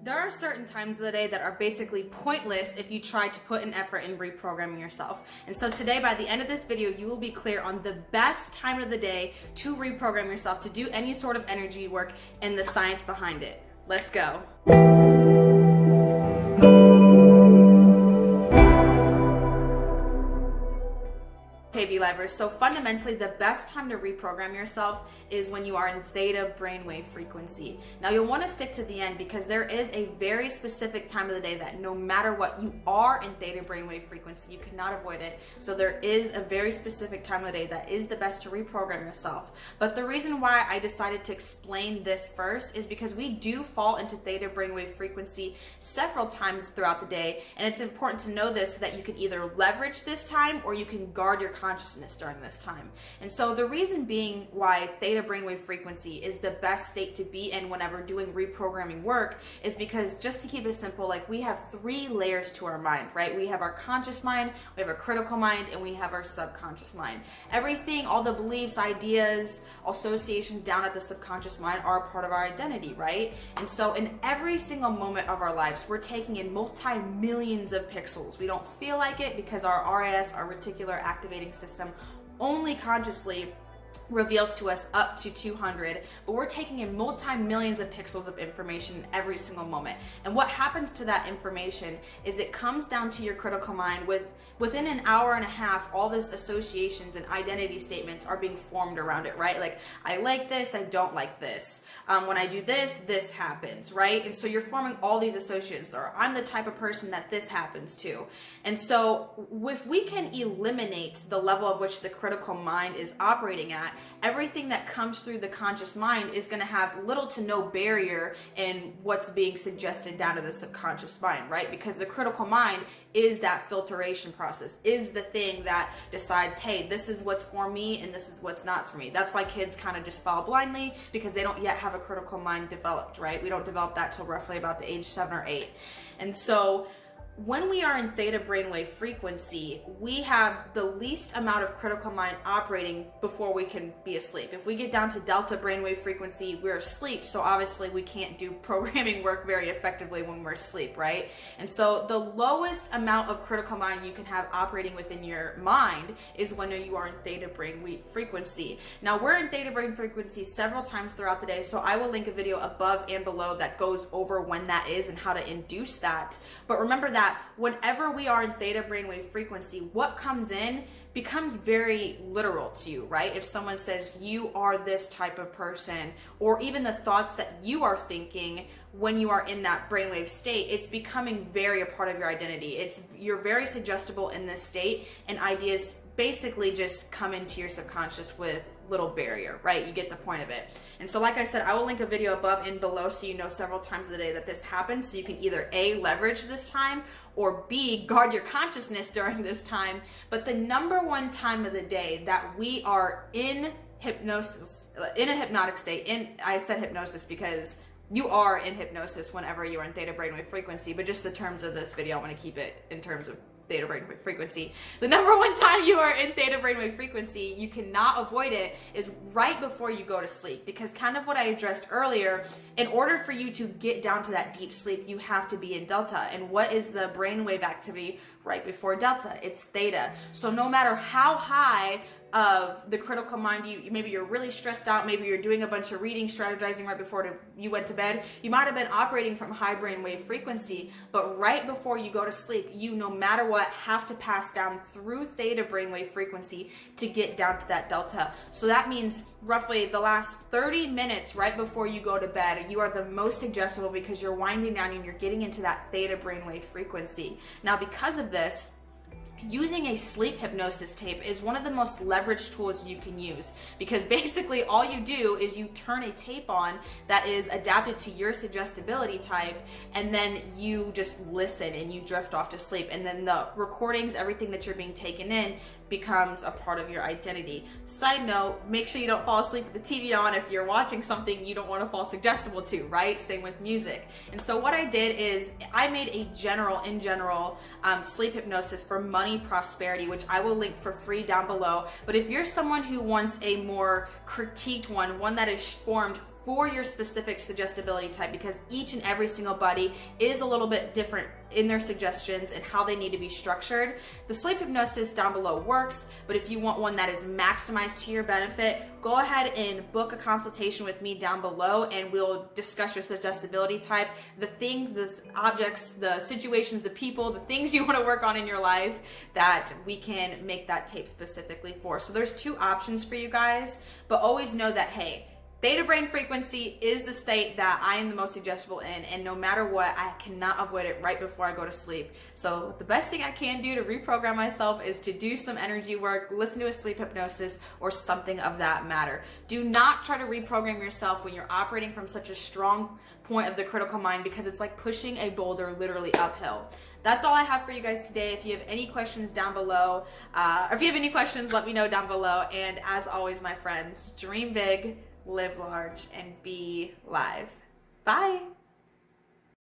There are certain times of the day that are basically pointless if you try to put an effort in reprogramming yourself. And so today, by the end of this video, you will be clear on the best time of the day to reprogram yourself, to do any sort of energy work, and the science behind it. Let's go. Okay, BLivers, so fundamentally the best time to reprogram yourself is when you are in theta brainwave frequency. Now you'll want to stick to the end because there is a very specific time of the day that no matter what, you are in theta brainwave frequency. You cannot avoid it. So there is a very specific time of the day that is the best to reprogram yourself. But the reason why I decided to explain this first is because we do fall into theta brainwave frequency several times throughout the day, and it's important to know this so that you can either leverage this time or you can guard your consciousness during this time. And so the reason being why theta brainwave frequency is the best state to be in whenever doing reprogramming work is because, just to keep it simple, like, we have three layers to our mind, right? We have our conscious mind, we have our critical mind, and we have our subconscious mind. Everything, all the beliefs, ideas, associations down at the subconscious mind are a part of our identity, right? And so in every single moment of our lives, we're taking in multi-millions of pixels. We don't feel like it because our RAS, our reticular activating system, only consciously reveals to us up to 200, but we're taking in multi-millions of pixels of information every single moment. And what happens to that information is it comes down to your critical mind. Within an hour and a half, all these associations and identity statements are being formed around it, right? Like, I like this, I don't like this. When I do this, this happens, right? And so you're forming all these associations, or I'm the type of person that this happens to. And so if we can eliminate the level of which the critical mind is operating at, everything that comes through the conscious mind is going to have little to no barrier in what's being suggested down to the subconscious mind, right? Because the critical mind is that filtration process, is the thing that decides, hey, this is what's for me and this is what's not for me. That's why kids kind of just follow blindly, because they don't yet have a critical mind developed, right? We don't develop that till roughly about the age 7 or 8. And so when we are in theta brainwave frequency, we have the least amount of critical mind operating before we can be asleep. If we get down to delta brainwave frequency, we're asleep, so obviously we can't do programming work very effectively when we're asleep, right? And so the lowest amount of critical mind you can have operating within your mind is when you are in theta brainwave frequency. Now, we're in theta brain frequency several times throughout the day, so I will link a video above and below that goes over when that is and how to induce that. But remember that whenever we are in theta brainwave frequency, what comes in becomes very literal to you, right? If someone says you are this type of person, or even the thoughts that you are thinking when you are in that brainwave state, it's becoming very a part of your identity. You're very suggestible in this state, and ideas basically just come into your subconscious with little barrier, right? You get the point of it. And so, like I said, I will link a video above and below so you know several times of the day that this happens, so you can either A, leverage this time, or B, guard your consciousness during this time. But the number one time of the day that we are in hypnosis, in a hypnotic state, I said hypnosis because you are in hypnosis whenever you are in theta brainwave frequency, but just the terms of this video, I want to keep it in terms of theta brainwave frequency. The number one time you are in theta brainwave frequency, you cannot avoid it, is right before you go to sleep. Because kind of what I addressed earlier, in order for you to get down to that deep sleep, you have to be in delta. And what is the brainwave activity right before delta? It's theta. So no matter how high of the critical mind maybe you're really stressed out, maybe you're doing a bunch of reading, strategizing right before you went to bed, you might have been operating from high brainwave frequency, but right before you go to sleep, you, no matter what, have to pass down through theta brainwave frequency to get down to that delta. So that means roughly the last 30 minutes right before you go to bed, you are the most suggestible because you're winding down and you're getting into that theta brainwave frequency. Now, because of this, using a sleep hypnosis tape is one of the most leveraged tools you can use, because basically all you do is you turn a tape on that is adapted to your suggestibility type, and then you just listen and you drift off to sleep, and then the recordings, everything that you're being taken in, becomes a part of your identity. Side note, make sure you don't fall asleep with the TV on if you're watching something you don't want to fall suggestible to, right? Same with music. And so what I did is I made a general sleep hypnosis for money prosperity, which I will link for free down below. But if you're someone who wants a more critiqued one that is formed for your specific suggestibility type, because each and every single body is a little bit different in their suggestions and how they need to be structured. The sleep hypnosis down below works, but if you want one that is maximized to your benefit, go ahead and book a consultation with me down below and we'll discuss your suggestibility type, the things, the objects, the situations, the people, the things you want to work on in your life that we can make that tape specifically for. So there's two options for you guys, but always know that, hey, theta brain frequency is the state that I am the most suggestible in, and no matter what, I cannot avoid it right before I go to sleep. So the best thing I can do to reprogram myself is to do some energy work, listen to a sleep hypnosis, or something of that matter. Do not try to reprogram yourself when you're operating from such a strong point of the critical mind, because it's like pushing a boulder literally uphill. That's all I have for you guys today. If you have any questions down below, or if you have any questions, let me know down below. And as always, my friends, dream big, live large, and be live. Bye.